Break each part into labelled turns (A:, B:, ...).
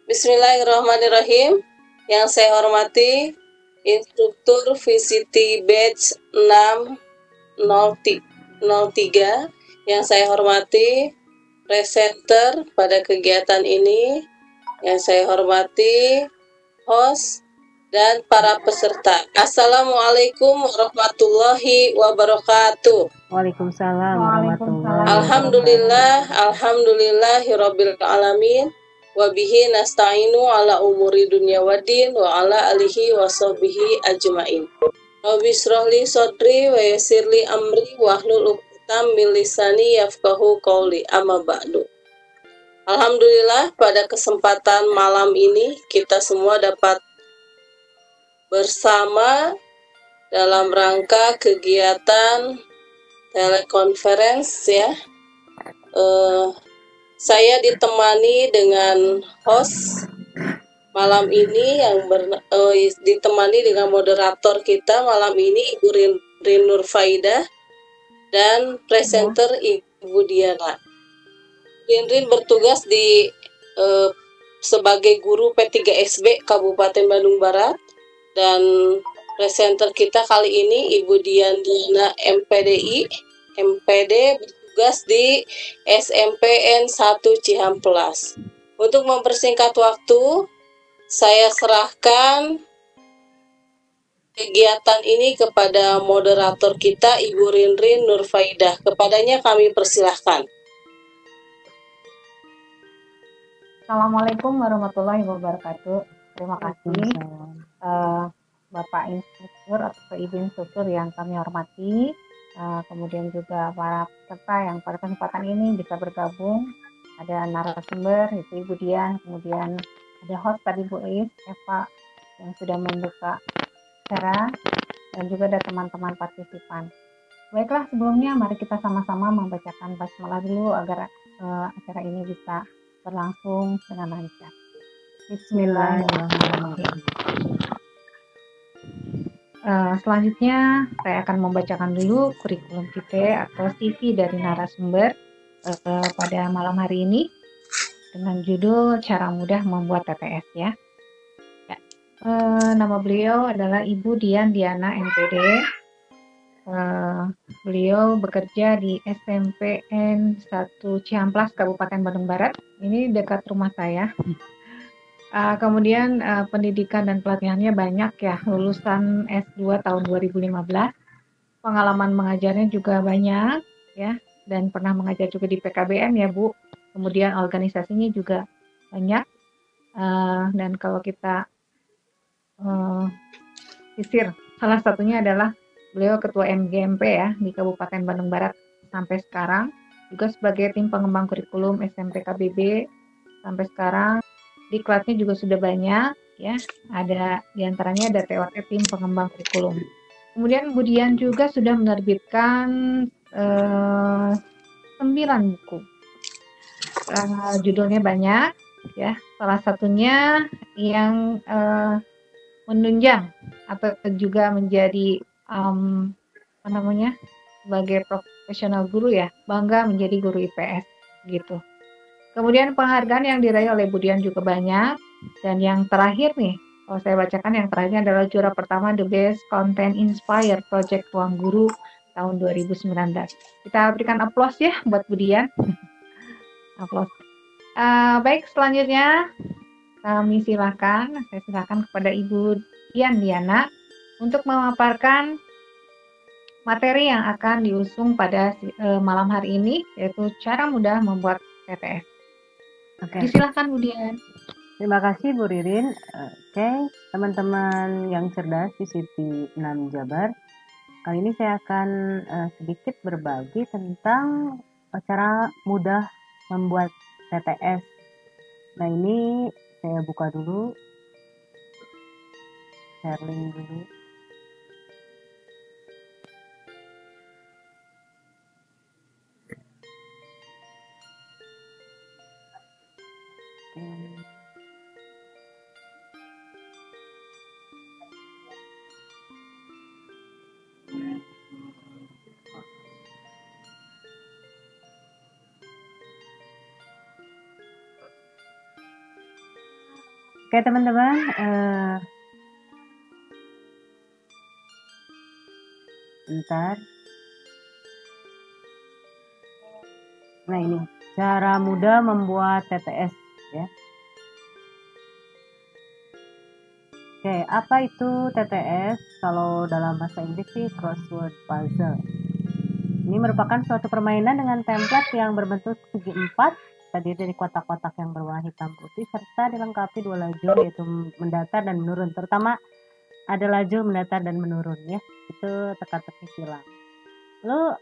A: Bismillahirrahmanirrahim. Yang saya hormati instruktur VCT batch 603. Yang saya hormati presenter pada kegiatan ini. Yang saya hormati host dan para peserta. Assalamualaikum warahmatullahi wabarakatuh.
B: Waalaikumsalam warahmatullahi
A: wabarakatuh. Alhamdulillahirabbil alamin. Wabihi nasta'inu ala umuri dunya waddin wa ala alihi wa sahbihi ajmain. Rabbi shrahli sadri wa yassirli amri wahlul 'uqdatam min lisani yafqahu qawli, amma ba'du. Alhamdulillah, pada kesempatan malam ini kita semua dapat bersama dalam rangka kegiatan telekonferensi ya. Saya ditemani dengan host malam ini yang ditemani dengan moderator kita malam ini Ibu Rin Nurfaidah dan presenter Ibu Diana. Rin bertugas di sebagai guru P3SB Kabupaten Bandung Barat, dan presenter kita kali ini Ibu Diana MPD bertugas di SMPN 1 Cihamplas. Untuk mempersingkat waktu, saya serahkan kegiatan ini kepada moderator kita Ibu Rin Nurfaidah. Kepadanya kami persilahkan.
C: Assalamualaikum warahmatullahi wabarakatuh. Terima kasih Bapak Instruktur atau Ibu Instruktur yang kami hormati. Kemudian juga para peserta yang pada kesempatan ini bisa bergabung. Ada narasumber, yaitu Ibu Dian, kemudian ada host tadi Bu Is, Eva yang sudah membuka acara, dan juga ada teman-teman partisipan. Baiklah, sebelumnya mari kita sama-sama membacakan basmalah dulu agar acara ini bisa berlangsung dengan lancar. Bismillahirrahmanirrahim. Selanjutnya saya akan membacakan dulu kurikulum vitae atau CV dari narasumber pada malam hari ini dengan judul Cara Mudah Membuat TTS ya. Nama beliau adalah Ibu Diana MPD. Beliau bekerja di SMPN 1 Cihamplas Kabupaten Bandung Barat. Ini dekat rumah saya. Kemudian pendidikan dan pelatihannya banyak ya, lulusan S2 tahun 2015, pengalaman mengajarnya juga banyak ya, dan pernah mengajar juga di PKBM ya Bu, kemudian organisasinya juga banyak, dan kalau kita sisir, salah satunya adalah beliau Ketua MGMP ya di Kabupaten Bandung Barat sampai sekarang, juga sebagai tim pengembang kurikulum SMP KBB sampai sekarang. Diklatnya juga sudah banyak ya, ada diantaranya ada TOT tim pengembang kurikulum. Kemudian kemudian juga sudah menerbitkan 9 buku, judulnya banyak ya, salah satunya yang menunjang atau juga menjadi sebagai profesional guru ya, bangga menjadi guru IPS gitu. Kemudian penghargaan yang diraih oleh Bu Dian juga banyak. Dan yang terakhir nih, kalau saya bacakan yang terakhirnya adalah juara pertama The Best Content Inspire Project Ruang Guru tahun 2019. Kita berikan aplaus ya buat Bu Dian. Aplaus. Baik, selanjutnya kami saya silakan kepada Ibu Diana untuk memaparkan materi yang akan diusung pada malam hari ini, yaitu cara mudah membuat TTS. Oke. Silakan Bu Dian.
B: Terima kasih Bu Ririn. Oke, teman-teman yang cerdas di City 6 Jabar. Kali ini saya akan sedikit berbagi tentang cara mudah membuat TTS. Nah, ini saya buka dulu. Share link dulu. Oke teman-teman, bentar. Nah ini cara mudah membuat TTS ya. Oke, apa itu TTS? Kalau dalam bahasa Inggris sih crossword puzzle. Ini merupakan suatu permainan dengan template yang berbentuk segi empat, terdiri dari kotak-kotak yang berwarna hitam putih serta dilengkapi dua lajur yaitu mendatar dan menurun. Terutama ada lajur mendatar dan menurun ya. Itu teka-teki silang. Lalu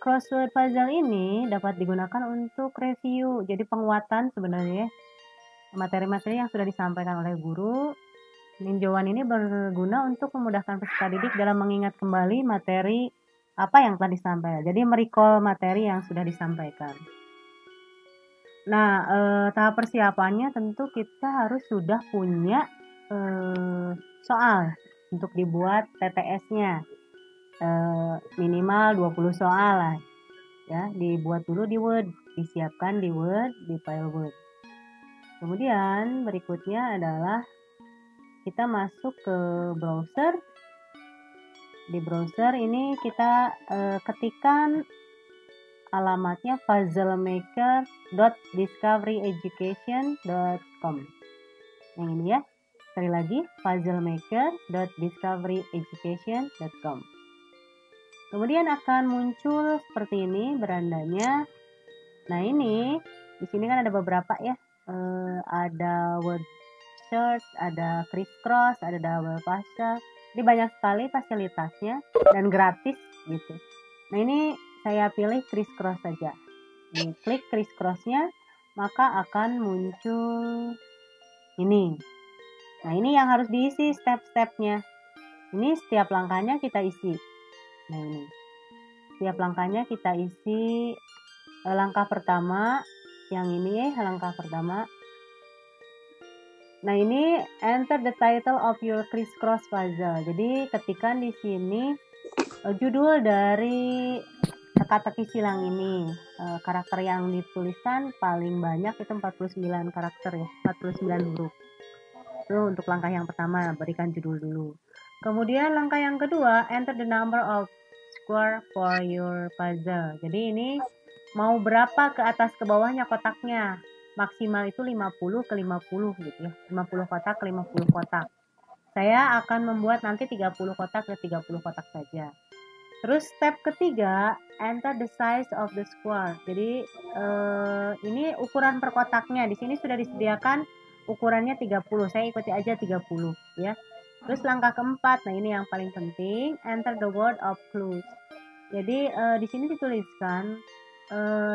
B: crossword puzzle ini dapat digunakan untuk review, jadi penguatan sebenarnya materi-materi yang sudah disampaikan oleh guru. Ninjauan ini berguna untuk memudahkan peserta didik dalam mengingat kembali materi apa yang telah disampaikan. Jadi merecall materi yang sudah disampaikan. Nah, tahap persiapannya tentu kita harus sudah punya soal untuk dibuat TTS-nya. Minimal 20 soal lah. Ya, dibuat dulu di Word, disiapkan di Word, di file Word. Kemudian berikutnya adalah kita masuk ke browser. Di browser ini kita ketikkan alamatnya puzzlemaker.discoveryeducation.com. Yang ini ya. Sekali lagi, puzzlemaker.discoveryeducation.com. Kemudian akan muncul seperti ini berandanya. Nah ini di sini kan ada beberapa ya. Ada word search, ada crisscross, ada double puzzle. Jadi banyak sekali fasilitasnya dan gratis gitu. Nah ini saya pilih crisscross saja. Diklik crisscrossnya maka akan muncul ini. Nah ini yang harus diisi step-stepnya. Ini setiap langkahnya kita isi. Nah ini setiap langkahnya kita isi. Langkah pertama yang ini langkah pertama. Nah ini enter the title of your crisscross puzzle. Jadi ketikkan di sini judul dari teka-teki silang ini. Karakter yang dituliskan paling banyak itu 49 karakter ya, 49 huruf. Itu untuk langkah yang pertama, berikan judul dulu. Kemudian langkah yang kedua, enter the number of square for your puzzle. Jadi ini mau berapa ke atas ke bawahnya kotaknya. Maksimal itu 50 ke 50 gitu ya. 50 kotak ke 50 kotak. Saya akan membuat nanti 30 kotak ke 30 kotak saja. Terus step ketiga, enter the size of the square. Jadi ini ukuran per kotaknya. Di sini sudah disediakan ukurannya 30. Saya ikuti aja 30 ya. Terus langkah keempat, nah ini yang paling penting, enter the word of clues. Jadi di sini dituliskan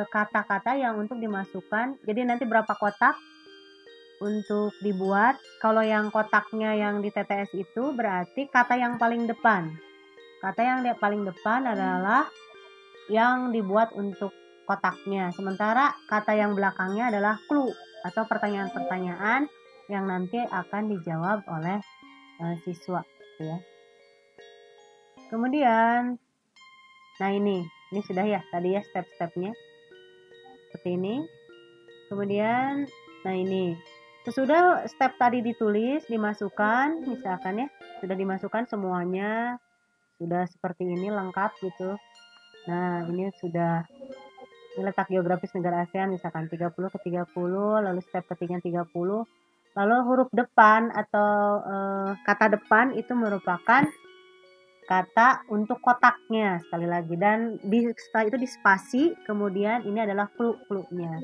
B: kata-kata yang untuk dimasukkan. Jadi nanti berapa kotak untuk dibuat. Kalau yang kotaknya yang di TTS itu berarti kata yang paling depan. Kata yang paling depan adalah yang dibuat untuk kotaknya. Sementara kata yang belakangnya adalah clue atau pertanyaan-pertanyaan yang nanti akan dijawab oleh siswa ya. Kemudian nah ini sudah ya tadi ya step-stepnya seperti ini. Kemudian nah ini sesudah step tadi ditulis, dimasukkan misalkan ya, sudah dimasukkan semuanya, sudah seperti ini lengkap gitu. Nah ini sudah letak geografis negara ASEAN misalkan 30 ke 30, lalu step ketiga 30, lalu huruf depan atau kata depan itu merupakan kata untuk kotaknya sekali lagi, dan setelah itu dispasi, kemudian ini adalah clue-nya.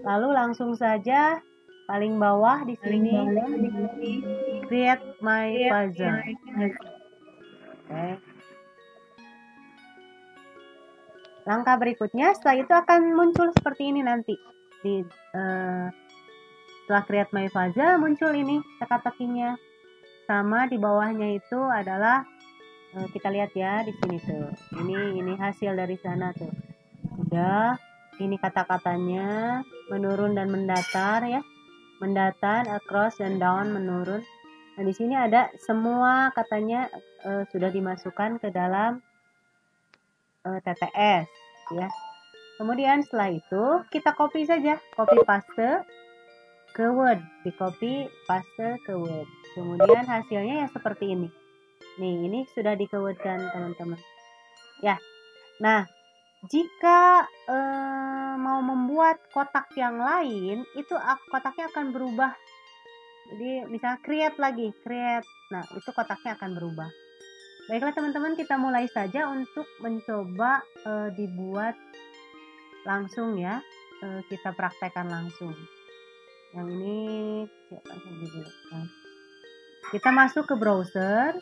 B: Lalu langsung saja paling bawah di sini create my puzzle. Okay. Langkah berikutnya setelah itu akan muncul seperti ini nanti di setelah create my puzzle muncul ini teka-tekinya, sama di bawahnya itu adalah kita lihat ya di sini tuh. Ini hasil dari sana tuh. Udah, ini kata-katanya menurun dan mendatar ya. Mendatar, across dan down, menurun. Nah, di sini ada semua katanya sudah dimasukkan ke dalam TTS ya. Kemudian setelah itu kita copy saja, copy paste. ke Word, di copy paste ke Word. Kemudian hasilnya ya seperti ini. Nih, ini sudah di Word kan teman-teman. Ya. Nah, jika mau membuat kotak yang lain, itu kotaknya akan berubah. Jadi misalnya create lagi, create. Nah, itu kotaknya akan berubah. Baiklah teman-teman, kita mulai saja untuk mencoba dibuat langsung ya. Kita praktekkan langsung. Yang ini kita masuk ke browser.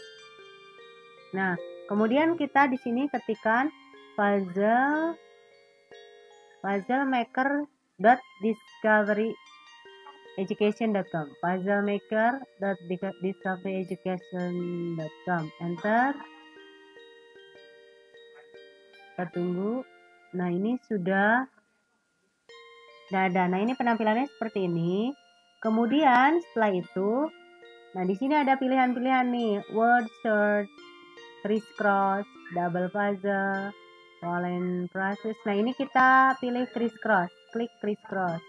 B: Nah, kemudian kita di sini ketikkan puzzlemaker.discoveryeducation.com, puzzlemaker.discoveryeducation.com, enter. Kita tunggu. Nah, ini sudah ada. Nah, ini penampilannya seperti ini. Kemudian setelah itu, nah di sini ada pilihan-pilihan nih, word search, crisscross, double puzzle, Wallen process. Nah, ini kita pilih crisscross, klik crisscross.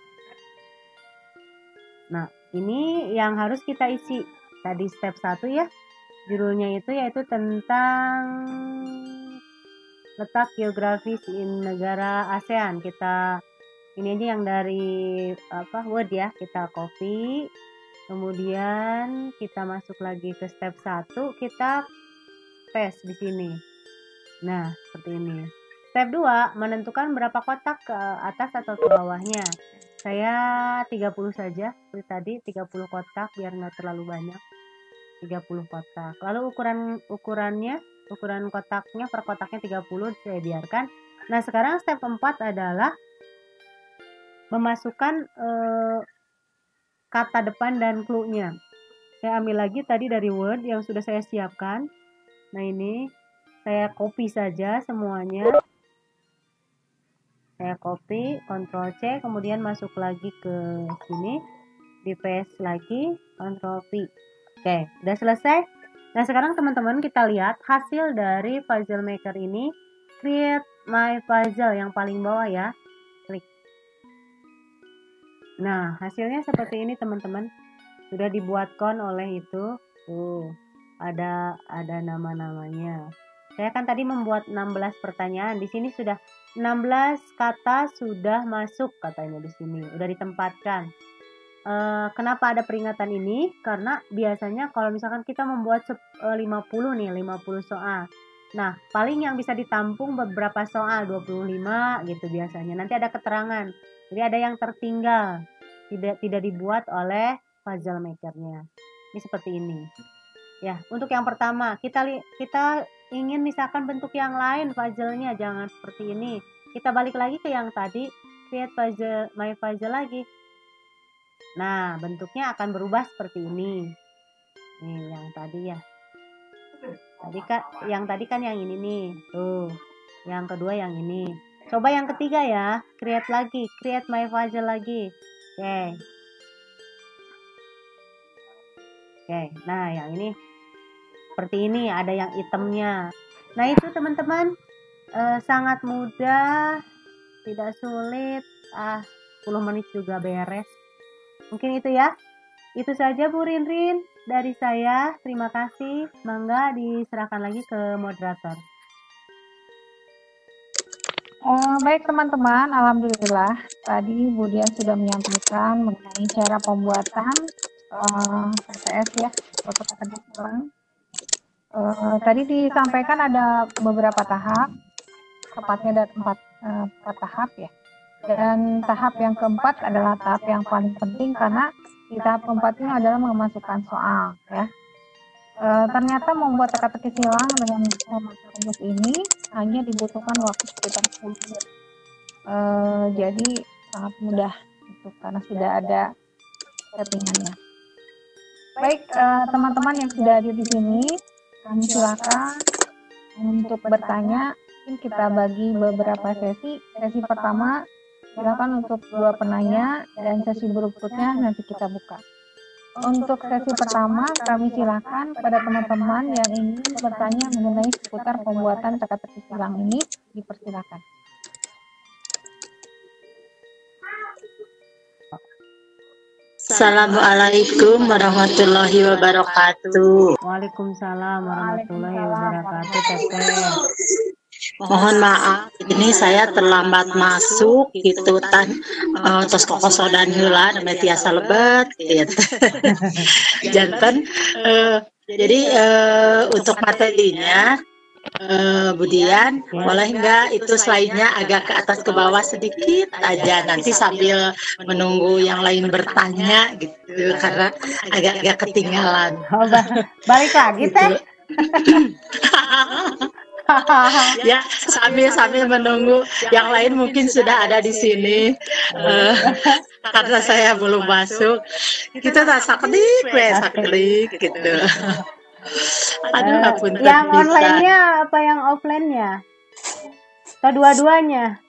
B: Nah, ini yang harus kita isi. Tadi step 1 ya. Judulnya itu yaitu tentang letak geografis di negara ASEAN. Kita ini aja yang dari Word ya, kita copy, kemudian kita masuk lagi ke step 1, kita paste di sini. Nah, seperti ini. Step 2, menentukan berapa kotak ke atas atau ke bawahnya. Saya 30 saja, seperti tadi 30 kotak biar nggak terlalu banyak. 30 kotak. Lalu ukuran kotaknya per kotaknya 30 saya biarkan. Nah, sekarang step 4 adalah memasukkan kata depan dan clue-nya. Saya ambil lagi tadi dari Word yang sudah saya siapkan. Nah, ini saya copy saja semuanya. Saya copy, Ctrl C, kemudian masuk lagi ke sini, di paste lagi, Ctrl V. Oke, udah selesai. Nah, sekarang teman-teman kita lihat hasil dari puzzle maker ini. Create my puzzle yang paling bawah ya. Klik. Nah, hasilnya seperti ini teman-teman. Sudah dibuatkan oleh itu. Tuh, ada nama-namanya. Saya kan tadi membuat 16 pertanyaan. Di sini sudah 16 kata sudah masuk katanya di sini. Udah ditempatkan. Kenapa ada peringatan ini? Karena biasanya kalau misalkan kita membuat 50 nih, 50 soal. Nah, paling yang bisa ditampung beberapa soal, 25 gitu biasanya. Nanti ada keterangan. Jadi ada yang tertinggal, tidak dibuat oleh puzzle makernya. Ini seperti ini. Ya, untuk yang pertama, kita ingin misalkan bentuk yang lain puzzle-nya, jangan seperti ini. Kita balik lagi ke yang tadi, create puzzle, my puzzle lagi. Nah, bentuknya akan berubah seperti ini. Nih, yang tadi ya. Yang tadi kan yang ini nih. Tuh. Yang kedua yang ini. Coba yang ketiga ya, create lagi, create my puzzle lagi. Oke. Nah, yang ini seperti ini, ada yang itemnya. Nah, itu teman-teman sangat mudah, tidak sulit. 10 menit juga beres. Mungkin itu ya. Itu saja Bu Rinrin dari saya. Terima kasih. Mangga diserahkan lagi ke moderator.
C: Baik teman-teman, alhamdulillah tadi Bu Dian sudah menyampaikan mengenai cara pembuatan PPS ya, foto kecerdasan orang. Tadi disampaikan ada beberapa tahap, tepatnya ada 4 tahap ya. Dan tahap yang keempat adalah tahap yang paling penting karena di tahap keempat ini adalah memasukkan soal ya. Ternyata membuat teka-teki silang dengan format rumus ini hanya dibutuhkan waktu sekitar 10 menit. Jadi sangat mudah itu karena sudah ada settingannya. Baik teman-teman yang sudah hadir di sini, kami silakan untuk bertanya. Mungkin kita bagi beberapa sesi. Sesi pertama silakan untuk 2 penanya dan sesi berikutnya nanti kita buka. Untuk sesi pertama, kami silakan kepada teman-teman yang ingin bertanya mengenai seputar pembuatan teka-teki silang ini, dipersilakan.
D: Assalamualaikum warahmatullahi wabarakatuh.
B: Waalaikumsalam warahmatullahi wabarakatuh, Teteh.
D: Mohon maaf, ini saya terlambat masuk gitu terus kokosodan heula namanya tiasa lebet gitu. Janten jadi untuk materinya Budian, boleh nggak itu slide-nya agak ke atas ke bawah sedikit aja, nanti sambil menunggu yang lain bertanya gitu, karena agak-agak ketinggalan.
B: Oh, balik lagi Teh.
D: Ya, sambil menunggu yang lain mungkin sudah ada di sini. Karena saya belum masuk, kita tak saklik gitu. Aduh, ngapunten
B: yang
D: pisan.
B: online-nya apa yang offline-nya? Atau dua-duanya?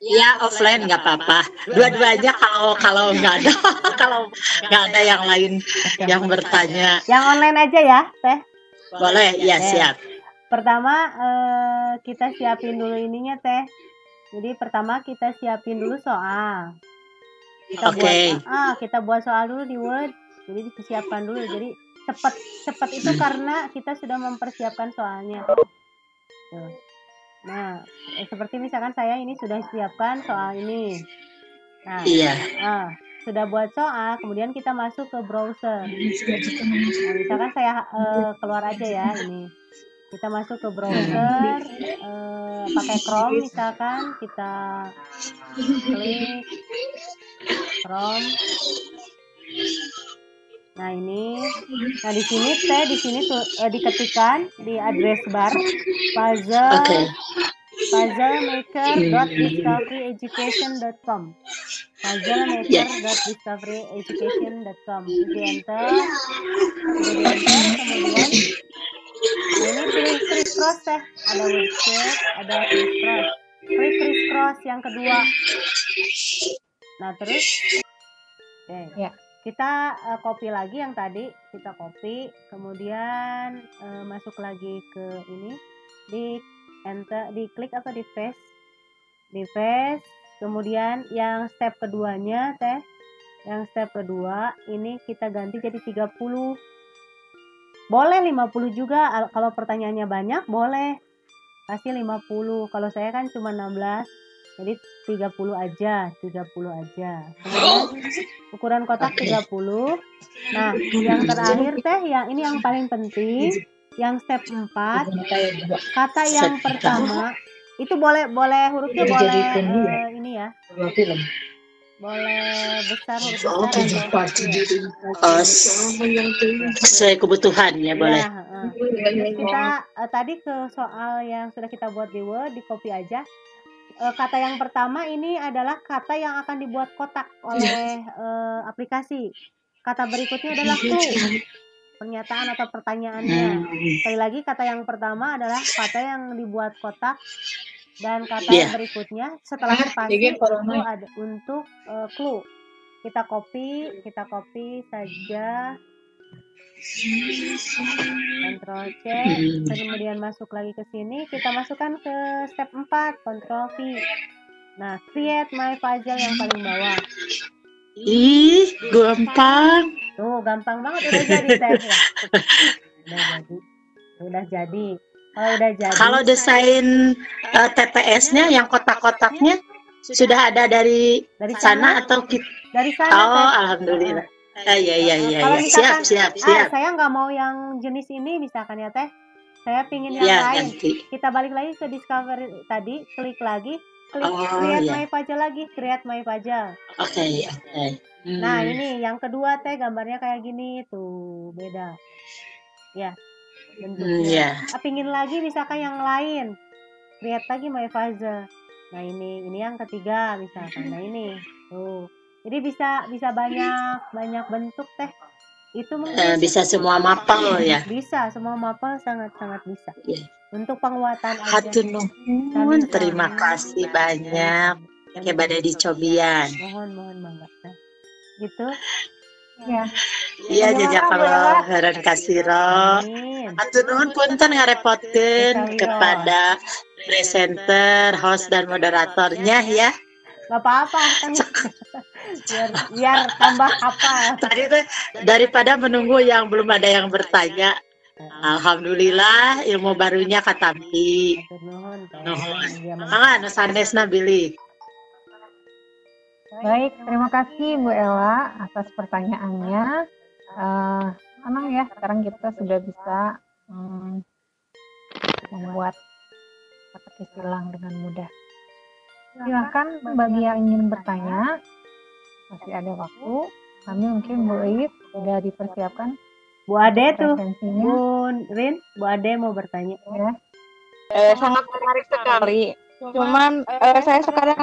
D: Ya offline nggak apa-apa, dua-duanya kalau nggak ada kalau nggak ada yang lain yang bertanya.
B: Yang online aja ya, Teh.
D: Boleh, ya siap.
B: Pertama kita siapin dulu ininya, Teh. Jadi pertama kita siapin dulu soal. Kita buat soal dulu di Word. Jadi disiapkan dulu. Jadi cepat itu karena kita sudah mempersiapkan soalnya. Tuh. Nah, seperti misalkan saya ini sudah siapkan soal ini. Nah, sudah buat soal, kemudian kita masuk ke browser. Nah, misalkan saya keluar aja ya ini. Kita masuk ke browser, pakai Chrome misalkan, kita klik Chrome. Nah ini, di sini tuh diketikkan di address bar puzzlemaker.discoveryeducation.com puzzlemaker.discoveryeducation.com. Di enter, kemudian ini pilih crisscross Teh, ada website, ada crisscross. Klik crisscross yang kedua. Nah terus, ya. Kita copy lagi yang tadi, kita copy, kemudian masuk lagi ke ini, di enter, diklik atau di paste, kemudian yang step keduanya Teh, yang step kedua ini kita ganti jadi 30. Boleh 50 juga, kalau pertanyaannya banyak boleh kasih 50, kalau saya kan cuma 16. Jadi 30 aja. Kemudian ukuran kotak 30. Nah, yang terakhir Teh, yang ini yang paling penting, yang step 4, kata yang pertama itu boleh hurufnya boleh ini ya. Boleh besar, huruf besar atau
D: sesuai kebutuhannya boleh.
B: Kita tadi ke soal yang sudah kita buat di Word, di copy aja. Kata yang pertama ini adalah kata yang akan dibuat kotak oleh aplikasi. Kata berikutnya adalah clue, pernyataan atau pertanyaannya. Sekali lagi, kata yang pertama adalah kata yang dibuat kotak, dan kata yang berikutnya setelah spasi itu ada untuk clue. Kita copy saja. Ctrl C, kemudian masuk lagi ke sini, kita masukkan ke step 4, Ctrl V. Nah, create my puzzle yang paling bawah.
D: Ih, gampang.
B: Tuh, gampang banget, udah jadi Teh ya. Udah jadi. Kalau
D: desain TPS-nya yang kotak-kotaknya sudah ada dari sana atau kita?
B: Dari sana.
D: Oh, alhamdulillah. Iya. Siap.
B: Saya nggak mau yang jenis ini misalkan ya Teh. Saya pingin yang lain.
D: Ganti.
B: Kita balik lagi ke discover tadi, klik create my puzzle lagi, create my puzzle.
D: Oke.
B: Nah ini yang kedua Teh, gambarnya kayak gini tuh, beda. Ya. Bentuknya. Pingin lagi misalkan yang lain, create lagi my puzzle. Nah ini yang ketiga misalkan. Nah ini tuh. Jadi bisa banyak bentuk Teh. Itu mungkin
D: bisa semua mapel ya.
B: Bisa, semua mapel sangat bisa. Untuk penguatan aja.
D: Hatur nuhun, terima kasih banyak. Kayak badai dicobian.
B: Mohon Mbak. Gitu.
D: Iya, jazakallah khairan kasiro. Hatur nuhun punten ngarepotkeun kepada presenter, host dan moderatornya ya.
B: Gak apa-apa kan biar tambah hafal.
D: Tadi tuh daripada menunggu yang belum ada yang bertanya. Alhamdulillah ilmu barunya katampi.
B: Nuhun.
D: Mangga sanesna bilih.
C: Baik, terima kasih Bu Ella atas pertanyaannya. Senang ya, sekarang kita sudah bisa membuat kata silang dengan mudah. Silakan bagi yang ingin bertanya, masih ada waktu. Kami mungkin Bu Iis sudah dipersiapkan.
B: Bu Ade tuh,
C: presensinya.
B: Bu Rin, Bu Ade mau bertanya.
C: Ya.
E: Sangat menarik sekali. Cuman saya sekarang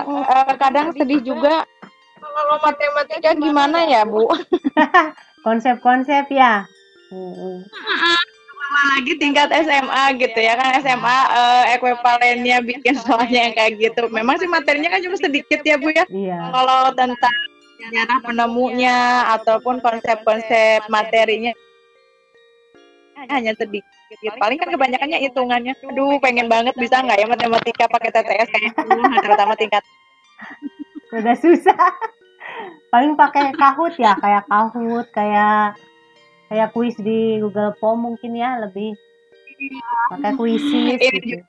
E: kadang sedih juga kalau matematika gimana ya, Bu?
B: Konsep-konsep ya.
E: Apalagi tingkat SMA gitu ya kan, SMA ekuivalennya bikin soalnya yang kayak gitu. Memang sih materinya kan cuma sedikit ya, Bu ya.
B: Iya.
E: Kalau tentang sejarah penemunya ataupun konsep-konsep materinya hanya sedikit. Paling kan kebanyakannya hitungannya. Aduh, pengen banget bisa nggak ya matematika pakai TTS kayak dulu, terutama tingkat.
B: Udah susah. Paling pakai Kahoot ya, kayak Kahoot, kayak kuis di Google Form mungkin ya, lebih pakai kuisis gitu.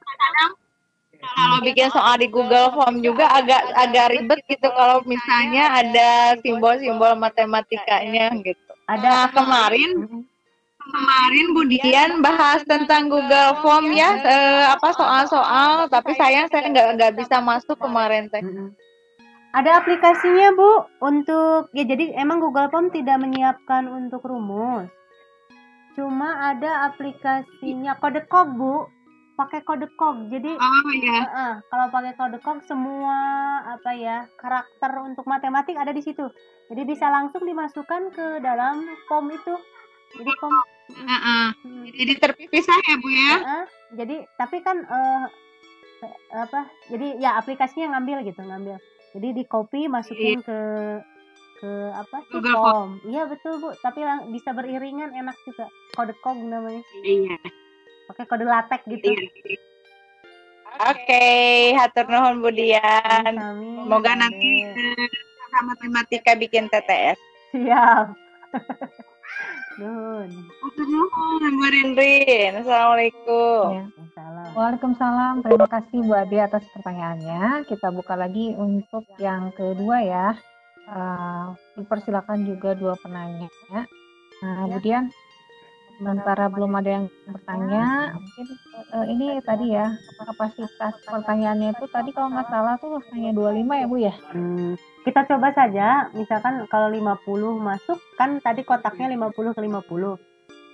E: Kalau bikin soal di Google Form juga agak ribet gitu kalau misalnya ada simbol-simbol matematikanya gitu.
B: Ada
E: kemarin Budian bahas tentang Google Form ya, soal-soal, tapi sayang saya nggak bisa masuk kemarin teh.
B: Ada aplikasinya Bu untuk ya, jadi emang Google Form tidak menyiapkan untuk rumus. Cuma ada aplikasinya Codecog Bu, pakai Codecog. Jadi kalau pakai Codecog semua karakter untuk matematik ada di situ. Jadi bisa langsung dimasukkan ke dalam form itu. Jadi form
E: jadi terpisah ya Bu ya.
B: Jadi tapi kan jadi ya aplikasinya ngambil. Jadi di copy masukin ke
E: Google
B: Form. Iya betul Bu, tapi bisa beriringan, enak juga. Codecog namanya.
E: Iya.
B: Pakai kode latex gitu.
E: Iya. Oke, hatur nuhun Budian. Semoga nanti sama matematika bikin TTS.
B: Siap. Nuhun.
E: Hatur nuhun Bu Rin. Assalamualaikum.
C: Ya. Waalaikumsalam. Terima kasih Bu Ade atas pertanyaannya. Kita buka lagi untuk yang kedua ya. Dipersilakan juga dua penanya. Kemudian sementara belum ada yang bertanya, mungkin ini tadi ya kapasitas pertanyaannya itu tadi kalau nggak salah tuh hanya 25 ya Bu ya.
B: Kita coba saja, misalkan kalau 50 masuk kan tadi kotaknya 50 ke 50.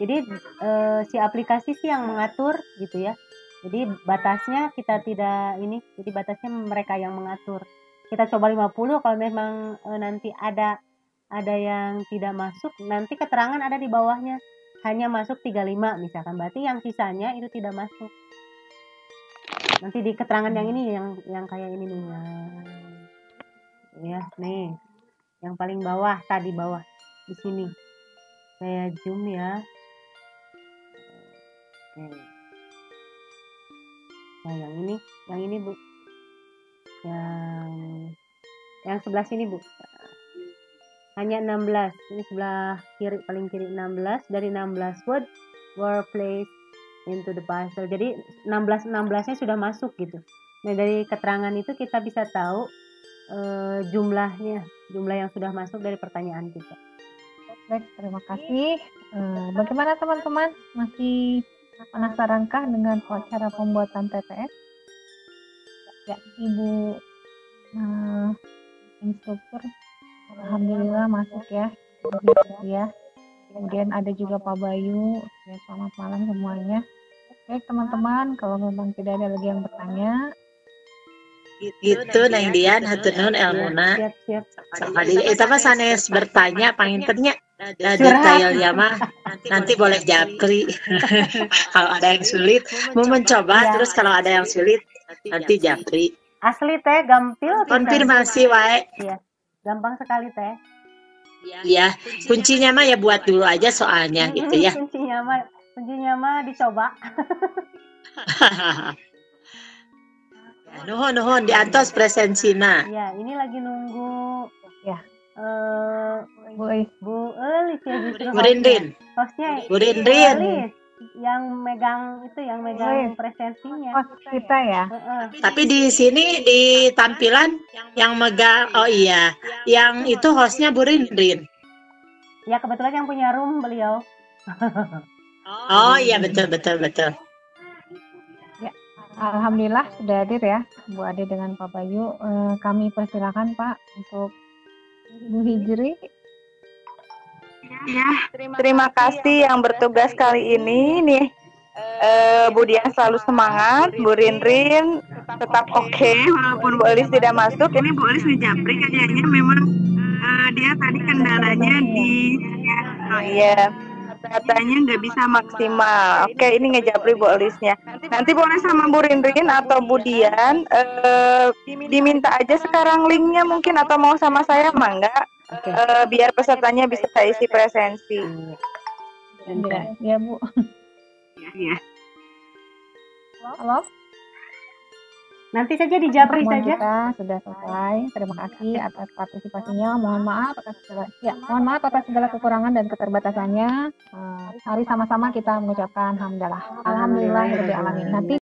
B: Jadi si aplikasi sih yang mengatur gitu ya. Jadi batasnya kita tidak jadi batasnya mereka yang mengatur. Kita coba 50, kalau memang nanti ada yang tidak masuk, nanti keterangan ada di bawahnya. Hanya masuk 35 misalkan, berarti yang sisanya itu tidak masuk. Nanti di keterangan yang ini yang kayak ini nih. Ya, nih. Yang paling bawah, tadi bawah di sini. Saya zoom ya. Nah, yang ini Bu. Yang sebelah sini Bu. Hanya 16. Ini sebelah kiri, paling kiri 16. Dari 16 were placed into the puzzle. Jadi 16-nya sudah masuk gitu. Nah, dari keterangan itu kita bisa tahu jumlah yang sudah masuk dari pertanyaan kita.
C: Baik, terima kasih. Bagaimana teman-teman? Masih penasarankah dengan cara pembuatan TTS? Ya, Ibu instruktur, alhamdulillah masuk ya. Kemudian ada juga Pak Bayu. Ya, selamat malam semuanya. Baik teman-teman, kalau memang tidak ada lagi yang bertanya,
D: Gitu Neng Dian, hatur nuhun elmuna.
B: Siap.
D: Eta mah sanes bertanya pangintennya detailnya mah nanti boleh japri. Kalau ada yang sulit mau mencoba, terus kalau ada yang sulit nanti japri.
B: Asli teh gampil.
D: Konfirmasi wae.
B: Iya. Gampang sekali teh.
D: Ya, kuncinya mah ya buat dulu aja soalnya gitu ya.
B: Kuncinya mah dicoba.
D: Nuhun diantos presensina.
B: Ya, ini lagi nunggu.
C: ya Bu Elis.
B: Bu Elis ya justru
D: Bu Rindrin.
B: hostnya
D: Bu Rindrin.
B: Elis yang megang presensinya.
C: Oh, kita ya.
D: Tapi di sini di tampilan yang megang, oh iya, yang itu hostnya Bu Rindrin.
B: Ya kebetulan yang punya room beliau.
D: Oh iya, betul.
C: Ya, alhamdulillah sudah hadir ya Bu Ade dengan Pak Bayu. Kami persilakan Pak untuk Bu Hijri.
E: Ya, terima kasih yang bertugas kali ini nih. Bu Dian selalu semangat, Bu Rindrin tetap oke, walaupun Bu Elis tidak masuk. Ini Bu Elis di Japri kayaknya memang dia tadi kendalanya di datanya nggak bisa maksimal. Oke, ini ngejapri Bu Elisnya. Nanti boleh sama Bu Rindrin atau Bu Dian diminta aja sekarang linknya mungkin, atau mau sama saya mangga. Biar pesertanya bisa isi presensi.
C: Ya Bu.
E: Iya.
C: Halo.
B: Nanti saja di Japri
C: Pertemuan
B: saja.
C: Kita sudah selesai. Terima kasih atas partisipasinya. Mohon maaf atas segala kekurangan dan keterbatasannya. Mari sama-sama kita mengucapkan hamdalah. Alhamdulillahirabbil alamin. Nanti